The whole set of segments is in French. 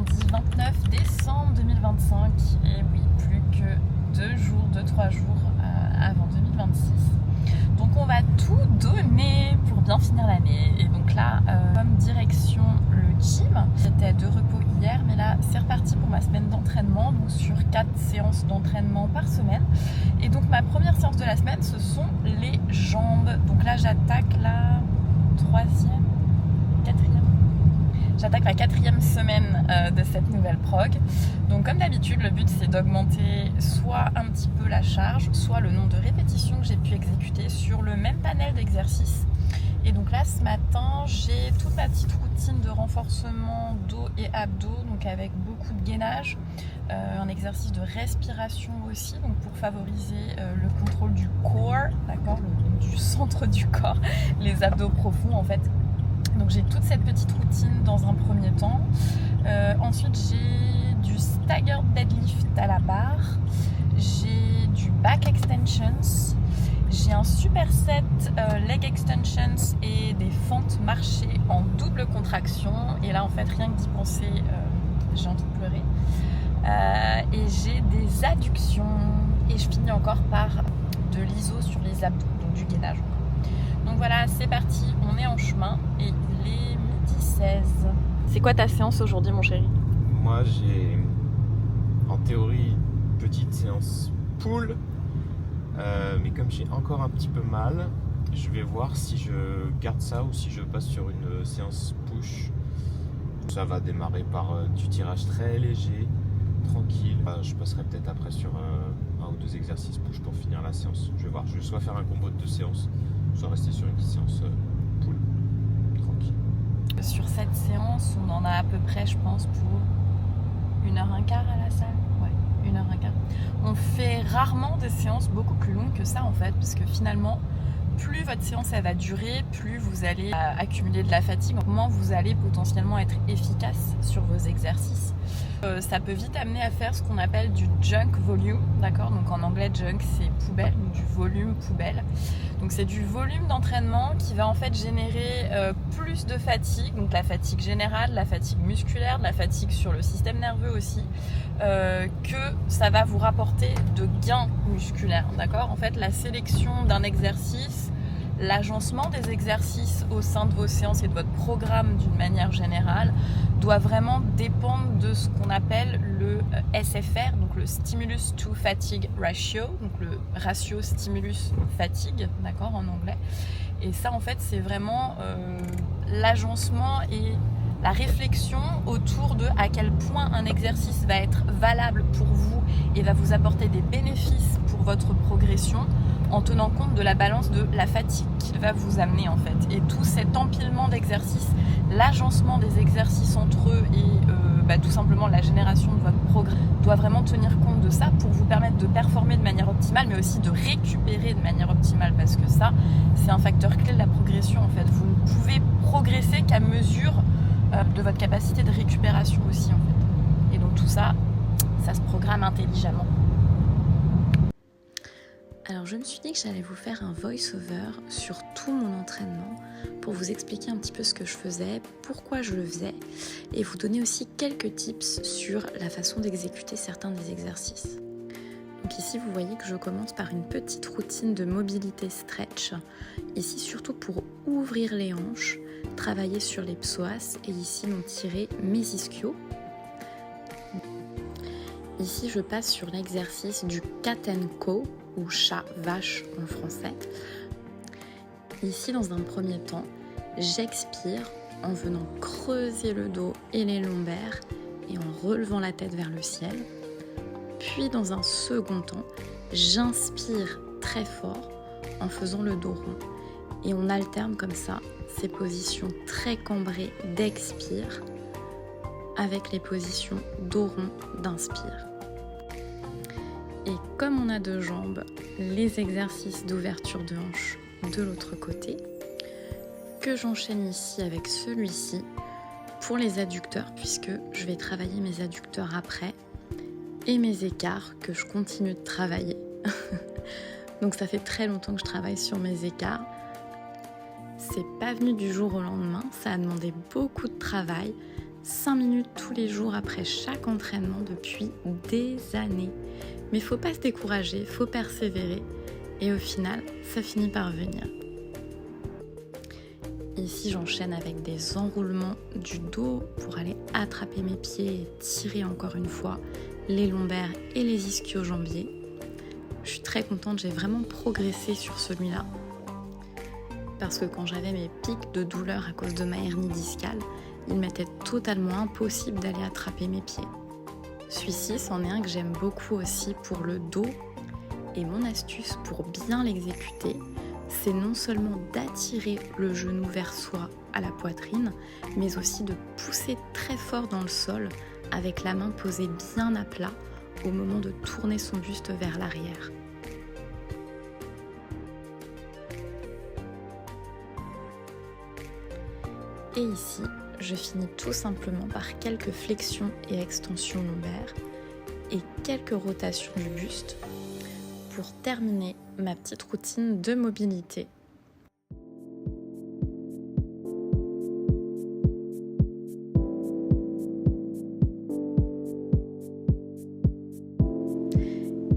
lundi 29 décembre 2025. Et oui, plus que 2-3 jours avant 2026. Donc on va tout donner pour bien finir l'année. Et donc là, comme direction le gym, j'étais de repos hier, mais là c'est reparti pour ma semaine d'entraînement, donc sur 4 séances d'entraînement par semaine. Et donc ma première séance de la semaine, ce sont les jambes. Donc là j'attaque la J'attaque la 4e semaine de cette nouvelle prog. Donc comme d'habitude, le but c'est d'augmenter soit un petit peu la charge, soit le nombre de répétitions que j'ai pu exécuter sur le même panel d'exercices. Et donc là ce matin, j'ai toute ma petite routine de renforcement dos et abdos, donc avec beaucoup de gainage, un exercice de respiration aussi, donc pour favoriser le contrôle du core, d'accord, du centre du corps, les abdos profonds en fait. Donc j'ai toute cette petite routine dans un premier temps. Ensuite j'ai du staggered deadlift à la barre, j'ai du back extensions, j'ai un superset leg extensions et des fentes marchées en double contraction. Et là en fait rien que d'y penser j'ai envie de pleurer. Et j'ai des adductions et je finis encore par de l'iso sur les abdos, donc du gainage. Donc voilà, c'est parti, on est en chemin et il est 12h16. C'est quoi ta séance aujourd'hui, mon chéri? Moi, j'ai en théorie une petite séance pull, mais comme j'ai encore un petit peu mal, je vais voir si je garde ça ou si je passe sur une séance push. Ça va démarrer par du tirage très léger, tranquille. Je passerai peut-être après sur un ou deux exercices push pour finir la séance. Je vais voir, je vais soit faire un combo de 2 séances, soit rester sur une petite séance pull, tranquille. Sur cette séance, on en a à peu près, je pense, pour 1h15 à la salle. Ouais, 1h15. On fait rarement des séances beaucoup plus longues que ça en fait, parce que finalement, plus votre séance elle va durer, plus vous allez accumuler de la fatigue, moins vous allez potentiellement être efficace sur vos exercices. Ça peut vite amener à faire ce qu'on appelle du junk volume, d'accord? Donc en anglais junk c'est poubelle, donc du volume poubelle. Donc c'est du volume d'entraînement qui va en fait générer plus de fatigue, donc la fatigue générale, la fatigue musculaire, de la fatigue sur le système nerveux aussi, que ça va vous rapporter de gains musculaires, d'accord? En fait la sélection d'un exercice, l'agencement des exercices au sein de vos séances et de votre programme d'une manière générale doit vraiment dépendre de ce qu'on appelle le SFR, donc le Stimulus to Fatigue Ratio, donc le ratio stimulus-fatigue, d'accord, en anglais. Et ça, en fait, c'est vraiment l'agencement et la réflexion autour de à quel point un exercice va être valable pour vous et va vous apporter des bénéfices pour votre progression, en tenant compte de la balance de la fatigue qu'il va vous amener en fait. Et tout cet empilement d'exercices, l'agencement des exercices entre eux et tout simplement la génération de votre programme doit vraiment tenir compte de ça pour vous permettre de performer de manière optimale, mais aussi de récupérer de manière optimale, parce que ça, c'est un facteur clé de la progression en fait. Vous ne pouvez progresser qu'à mesure de votre capacité de récupération aussi en fait. Et donc tout ça, ça se programme intelligemment. Alors je me suis dit que j'allais vous faire un voice-over sur tout mon entraînement pour vous expliquer un petit peu ce que je faisais, pourquoi je le faisais et vous donner aussi quelques tips sur la façon d'exécuter certains des exercices. Donc ici vous voyez que je commence par une petite routine de mobilité stretch, ici surtout pour ouvrir les hanches, travailler sur les psoas et ici m'ont tiré mes ischios. Ici je passe sur l'exercice du cat and cow ou chat-vache en français. Ici, dans un premier temps, j'expire en venant creuser le dos et les lombaires et en relevant la tête vers le ciel. Puis, dans un second temps, j'inspire très fort en faisant le dos rond. Et on alterne comme ça ces positions très cambrées d'expire avec les positions dos rond d'inspire. Et comme on a 2 jambes, les exercices d'ouverture de hanche de l'autre côté, que j'enchaîne ici avec celui-ci pour les adducteurs, puisque je vais travailler mes adducteurs après, et mes écarts que je continue de travailler. Donc ça fait très longtemps que je travaille sur mes écarts. C'est pas venu du jour au lendemain, ça a demandé beaucoup de travail, 5 minutes tous les jours après chaque entraînement depuis des années. Mais faut pas se décourager, faut persévérer et au final, ça finit par venir. Ici, j'enchaîne avec des enroulements du dos pour aller attraper mes pieds et tirer encore une fois les lombaires et les ischio-jambiers. Je suis très contente, j'ai vraiment progressé sur celui-là. Parce que quand j'avais mes pics de douleur à cause de ma hernie discale, il m'était totalement impossible d'aller attraper mes pieds. Celui-ci, c'en est un que j'aime beaucoup aussi pour le dos. Et mon astuce pour bien l'exécuter, c'est non seulement d'attirer le genou vers soi à la poitrine, mais aussi de pousser très fort dans le sol avec la main posée bien à plat au moment de tourner son buste vers l'arrière. Et ici, je finis tout simplement par quelques flexions et extensions lombaires et quelques rotations du buste pour terminer ma petite routine de mobilité.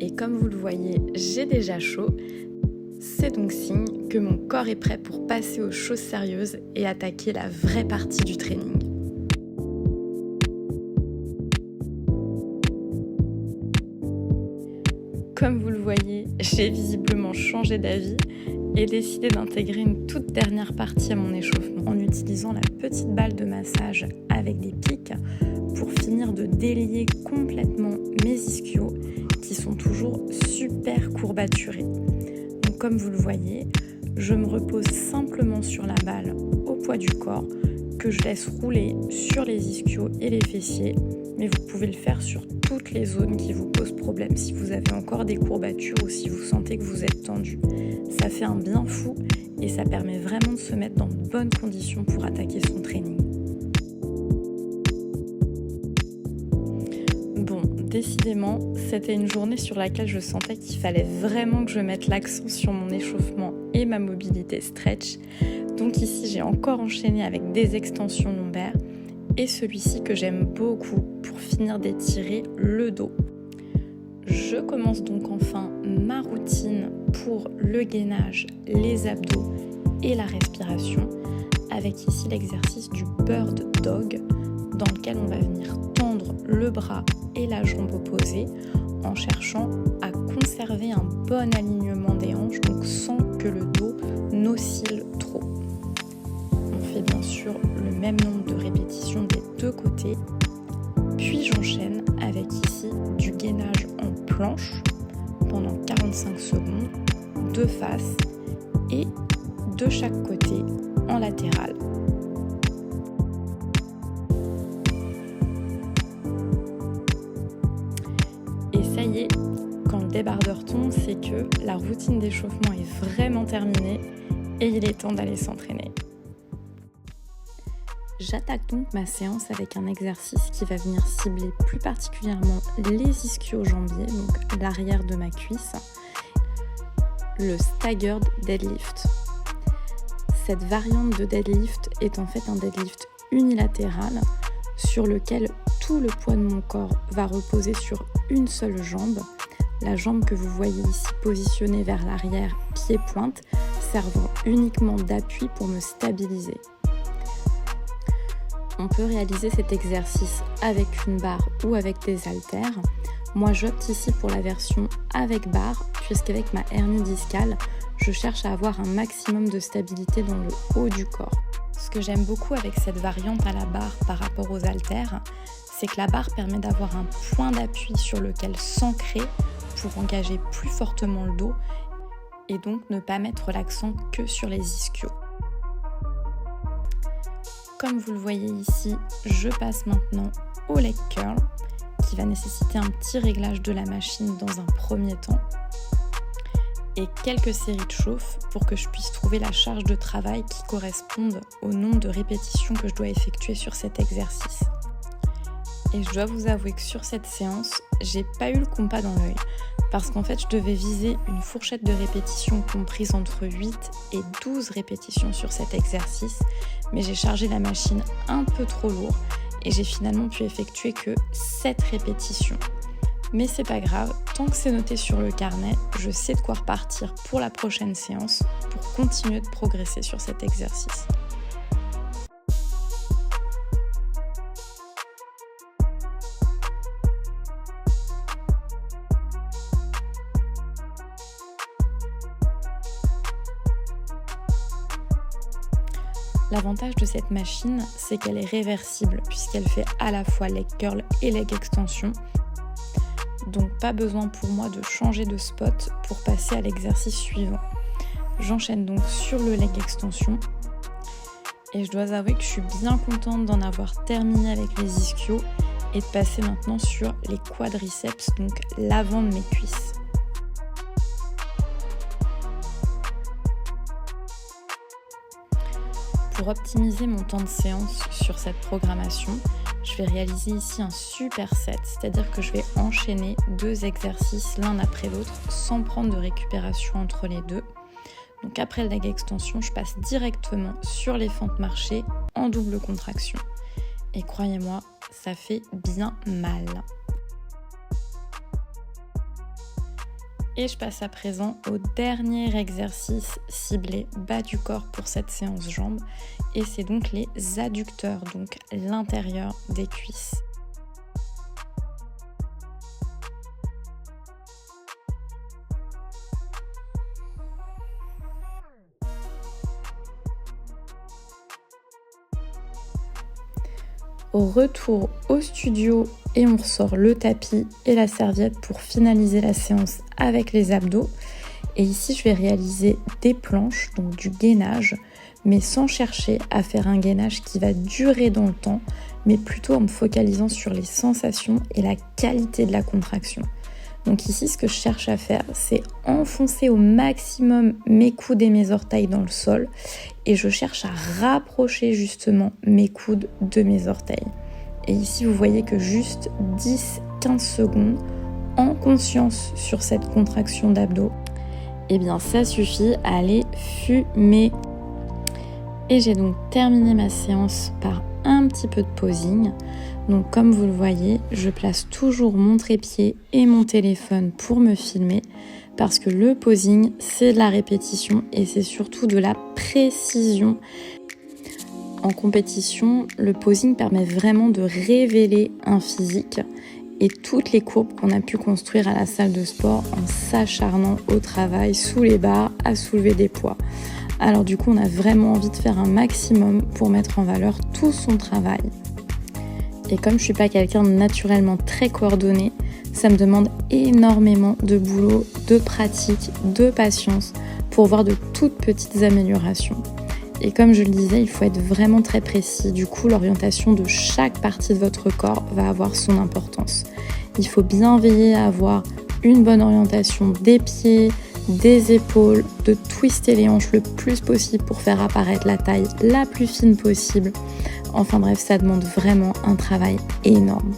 Et comme vous le voyez, j'ai déjà chaud. C'est donc signe que mon corps est prêt pour passer aux choses sérieuses et attaquer la vraie partie du training. Comme vous le voyez, j'ai visiblement changé d'avis et décidé d'intégrer une toute dernière partie à mon échauffement en utilisant la petite balle de massage avec des pics pour finir de délier complètement mes ischios qui sont toujours super courbaturés. Donc comme vous le voyez, je me repose simplement sur la balle au poids du corps que je laisse rouler sur les ischios et les fessiers, mais vous pouvez le faire sur toutes les zones qui vous posent problème si vous avez encore des courbatures ou si vous sentez que vous êtes tendu. Ça fait un bien fou et ça permet vraiment de se mettre dans de bonnes conditions pour attaquer son training. Bon, décidément, c'était une journée sur laquelle je sentais qu'il fallait vraiment que je mette l'accent sur mon échauffement et ma mobilité stretch. Donc ici, j'ai encore enchaîné avec des extensions lombaires et celui-ci que j'aime beaucoup pour finir d'étirer le dos. Je commence donc enfin ma routine pour le gainage, les abdos et la respiration avec ici l'exercice du Bird Dog dans lequel on va venir tendre le bras et la jambe opposée en cherchant à conserver un bon alignement des hanches, donc sans que le dos n'oscille trop. On fait bien sûr le même nombre de répétitions des deux côtés, puis j'enchaîne avec ici du gainage en planche pendant 45 secondes, de face et de chaque côté en latéral. Et ça y est, quand le débardeur tombe, c'est que la routine d'échauffement est vraiment terminée et il est temps d'aller s'entraîner. J'attaque donc ma séance avec un exercice qui va venir cibler plus particulièrement les ischio-jambiers, donc l'arrière de ma cuisse, le staggered deadlift. Cette variante de deadlift est en fait un deadlift unilatéral sur lequel tout le poids de mon corps va reposer sur une seule jambe, la jambe que vous voyez ici positionnée vers l'arrière, pied-pointe, servant uniquement d'appui pour me stabiliser. On peut réaliser cet exercice avec une barre ou avec des haltères. Moi, j'opte ici pour la version avec barre, puisqu'avec ma hernie discale, je cherche à avoir un maximum de stabilité dans le haut du corps. Ce que j'aime beaucoup avec cette variante à la barre par rapport aux haltères, c'est que la barre permet d'avoir un point d'appui sur lequel s'ancrer pour engager plus fortement le dos et donc ne pas mettre l'accent que sur les ischios. Comme vous le voyez ici, je passe maintenant au leg curl qui va nécessiter un petit réglage de la machine dans un premier temps et quelques séries de chauffe pour que je puisse trouver la charge de travail qui corresponde au nombre de répétitions que je dois effectuer sur cet exercice. Et je dois vous avouer que sur cette séance, j'ai pas eu le compas dans l'œil parce qu'en fait je devais viser une fourchette de répétitions comprise entre 8 et 12 répétitions sur cet exercice, mais j'ai chargé la machine un peu trop lourd et j'ai finalement pu effectuer que 7 répétitions. Mais c'est pas grave, tant que c'est noté sur le carnet, je sais de quoi repartir pour la prochaine séance pour continuer de progresser sur cet exercice. L'avantage de cette machine, c'est qu'elle est réversible puisqu'elle fait à la fois leg curl et leg extension. Donc pas besoin pour moi de changer de spot pour passer à l'exercice suivant. J'enchaîne donc sur le leg extension et je dois avouer que je suis bien contente d'en avoir terminé avec les ischios et de passer maintenant sur les quadriceps, donc l'avant de mes cuisses. Pour optimiser mon temps de séance sur cette programmation, je vais réaliser ici un superset, c'est-à-dire que je vais enchaîner 2 exercices l'un après l'autre sans prendre de récupération entre les deux. Donc après le leg extension, je passe directement sur les fentes marchées en double contraction. Et croyez-moi, ça fait bien mal. Et je passe à présent au dernier exercice ciblé bas du corps pour cette séance jambes. Et c'est donc les adducteurs, donc l'intérieur des cuisses. Au retour au studio, et on ressort le tapis et la serviette pour finaliser la séance avec les abdos. Et ici, je vais réaliser des planches, donc du gainage, mais sans chercher à faire un gainage qui va durer dans le temps, mais plutôt en me focalisant sur les sensations et la qualité de la contraction. Donc ici, ce que je cherche à faire, c'est enfoncer au maximum mes coudes et mes orteils dans le sol, et je cherche à rapprocher justement mes coudes de mes orteils. Et ici, vous voyez que juste 10-15 secondes en conscience sur cette contraction d'abdos, eh bien ça suffit à aller fumer. Et j'ai donc terminé ma séance par un petit peu de posing. Donc comme vous le voyez, je place toujours mon trépied et mon téléphone pour me filmer parce que le posing, c'est de la répétition et c'est surtout de la précision. En compétition, le posing permet vraiment de révéler un physique et toutes les courbes qu'on a pu construire à la salle de sport en s'acharnant au travail, sous les barres, à soulever des poids. Alors du coup, on a vraiment envie de faire un maximum pour mettre en valeur tout son travail. Et comme je suis pas quelqu'un de naturellement très coordonné, ça me demande énormément de boulot, de pratique, de patience pour voir de toutes petites améliorations. Et comme je le disais, il faut être vraiment très précis. Du coup, l'orientation de chaque partie de votre corps va avoir son importance. Il faut bien veiller à avoir une bonne orientation des pieds, des épaules, de twister les hanches le plus possible pour faire apparaître la taille la plus fine possible. Enfin bref, ça demande vraiment un travail énorme.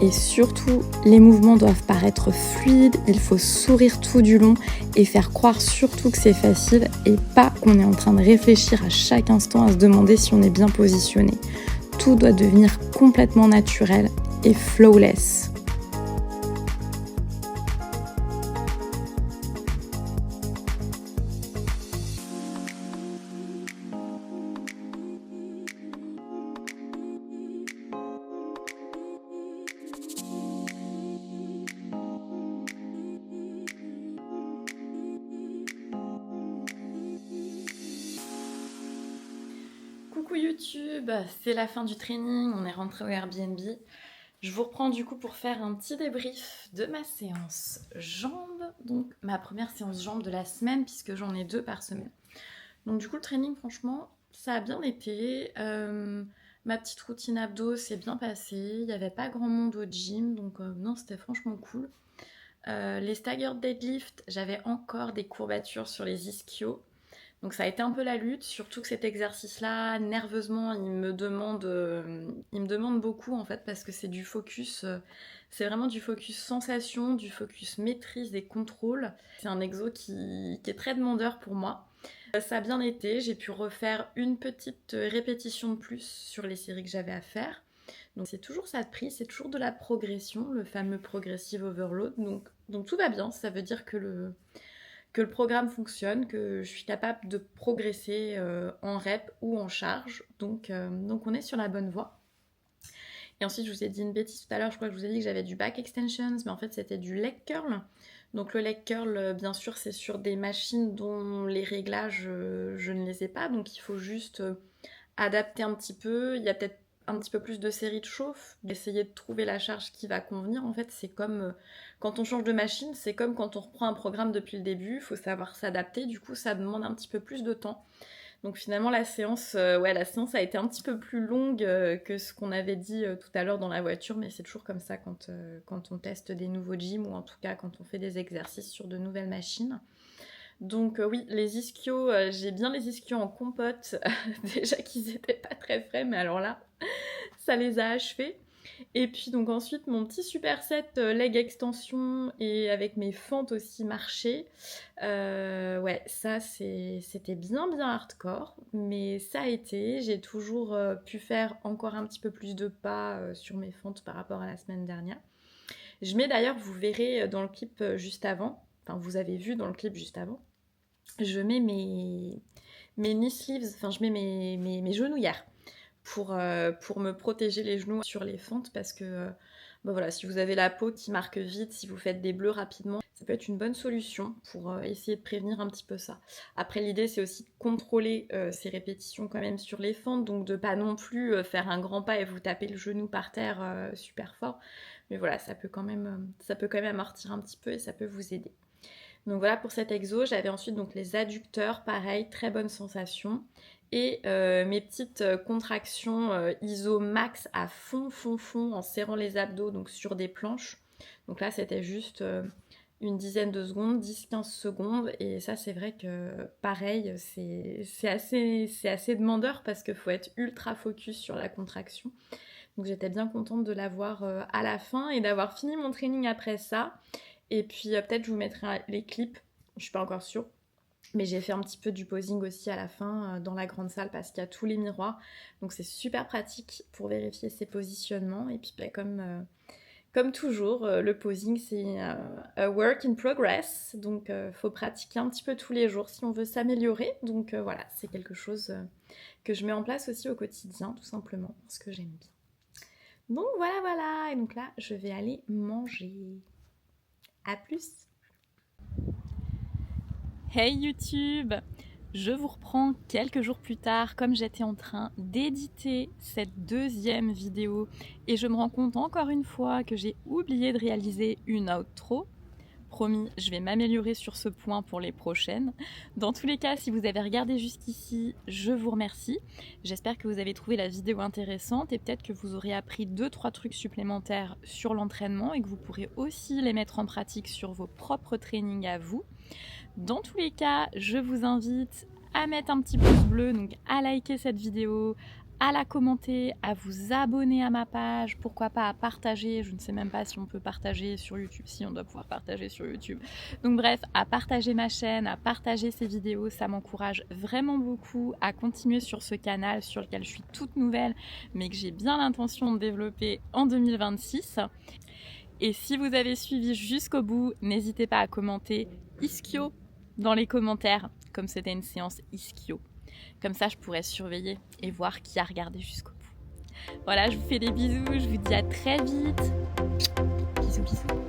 Et surtout, les mouvements doivent paraître fluides, il faut sourire tout du long et faire croire surtout que c'est facile et pas qu'on est en train de réfléchir à chaque instant à se demander si on est bien positionné. Tout doit devenir complètement naturel et flawless. Coucou YouTube, c'est la fin du training, on est rentré au Airbnb. Je vous reprends du coup pour faire un petit débrief de ma séance jambes, donc ma première séance jambes de la semaine puisque j'en ai 2 par semaine. Donc du coup le training franchement ça a bien été, ma petite routine abdos s'est bien passée, il n'y avait pas grand monde au gym donc non c'était franchement cool. Les staggered deadlift, j'avais encore des courbatures sur les ischios. Donc ça a été un peu la lutte, surtout que cet exercice-là, nerveusement, il me demande beaucoup en fait parce que c'est du focus, c'est vraiment du focus sensation, du focus maîtrise et contrôle. C'est un exo qui est très demandeur pour moi. Ça a bien été, j'ai pu refaire une petite répétition de plus sur les séries que j'avais à faire. Donc c'est toujours ça de prix, c'est toujours de la progression, le fameux progressive overload. Donc tout va bien, ça veut dire que le programme fonctionne, que je suis capable de progresser en rep ou en charge. Donc on est sur la bonne voie. Et ensuite, je vous ai dit une bêtise tout à l'heure, je crois que je vous ai dit que j'avais du back extensions, mais en fait, c'était du leg curl. Donc le leg curl, bien sûr, c'est sur des machines dont les réglages, je ne les ai pas. Donc il faut juste adapter un petit peu. Il y a peut-être un petit peu plus de série de chauffe, d'essayer de trouver la charge qui va convenir. En fait, c'est comme quand on change de machine, c'est comme quand on reprend un programme depuis le début, il faut savoir s'adapter. Du coup, ça demande un petit peu plus de temps. Donc finalement, la séance a été un petit peu plus longue que ce qu'on avait dit tout à l'heure dans la voiture, mais c'est toujours comme ça quand on teste des nouveaux gyms ou en tout cas quand on fait des exercices sur de nouvelles machines. Donc oui, les ischios, j'ai bien les ischios en compote, déjà qu'ils n'étaient pas très frais, mais alors là, ça les a achevés. Et puis donc ensuite mon petit superset leg extension et avec mes fentes aussi marché. Ouais, ça c'était bien hardcore, mais ça a été. J'ai toujours pu faire encore un petit peu plus de pas sur mes fentes par rapport à la semaine dernière. Je mets d'ailleurs, vous verrez dans le clip juste avant, enfin vous avez vu dans le clip juste avant, je mets mes knee sleeves, enfin je mets mes genouillères. Pour me protéger les genoux sur les fentes parce que voilà, si vous avez la peau qui marque vite, si vous faites des bleus rapidement, ça peut être une bonne solution pour essayer de prévenir un petit peu ça. Après, l'idée, c'est aussi de contrôler ces répétitions quand même sur les fentes, donc de pas non plus faire un grand pas et vous taper le genou par terre super fort. Mais voilà, ça peut quand même amortir un petit peu et ça peut vous aider. Donc voilà pour cet exo. J'avais ensuite donc les adducteurs, pareil, très bonne sensation. Et mes petites contractions iso max à fond en serrant les abdos donc sur des planches. Donc là c'était juste une dizaine de secondes, 10-15 secondes. Et ça c'est vrai que pareil, c'est assez demandeur parce qu'il faut être ultra focus sur la contraction. Donc j'étais bien contente de l'avoir à la fin et d'avoir fini mon training après ça. Et puis peut-être je vous mettrai les clips, je suis pas encore sûre. Mais j'ai fait un petit peu du posing aussi à la fin dans la grande salle parce qu'il y a tous les miroirs. Donc c'est super pratique pour vérifier ses positionnements. Et puis comme toujours, le posing c'est a work in progress. Donc faut pratiquer un petit peu tous les jours si on veut s'améliorer. Donc voilà, c'est quelque chose que je mets en place aussi au quotidien tout simplement parce que j'aime bien. Donc voilà. Et donc là, je vais aller manger. À plus! Hey YouTube! Je vous reprends quelques jours plus tard, comme j'étais en train d'éditer cette deuxième vidéo et je me rends compte encore une fois que j'ai oublié de réaliser une outro. Promis, je vais m'améliorer sur ce point pour les prochaines. Dans tous les cas, si vous avez regardé jusqu'ici, je vous remercie. J'espère que vous avez trouvé la vidéo intéressante et peut-être que vous aurez appris 2-3 trucs supplémentaires sur l'entraînement et que vous pourrez aussi les mettre en pratique sur vos propres trainings à vous. Dans tous les cas, je vous invite à mettre un petit pouce bleu, donc à liker cette vidéo, à la commenter, à vous abonner à ma page, pourquoi pas à partager, je ne sais même pas si on peut partager sur YouTube, si on doit pouvoir partager sur YouTube. Donc bref, à partager ma chaîne, à partager ces vidéos, ça m'encourage vraiment beaucoup à continuer sur ce canal sur lequel je suis toute nouvelle, mais que j'ai bien l'intention de développer en 2026. Et si vous avez suivi jusqu'au bout, n'hésitez pas à commenter ischio dans les commentaires, comme c'était une séance ischio. Comme ça, je pourrais surveiller et voir qui a regardé jusqu'au bout. Voilà, je vous fais des bisous, je vous dis à très vite. Bisous.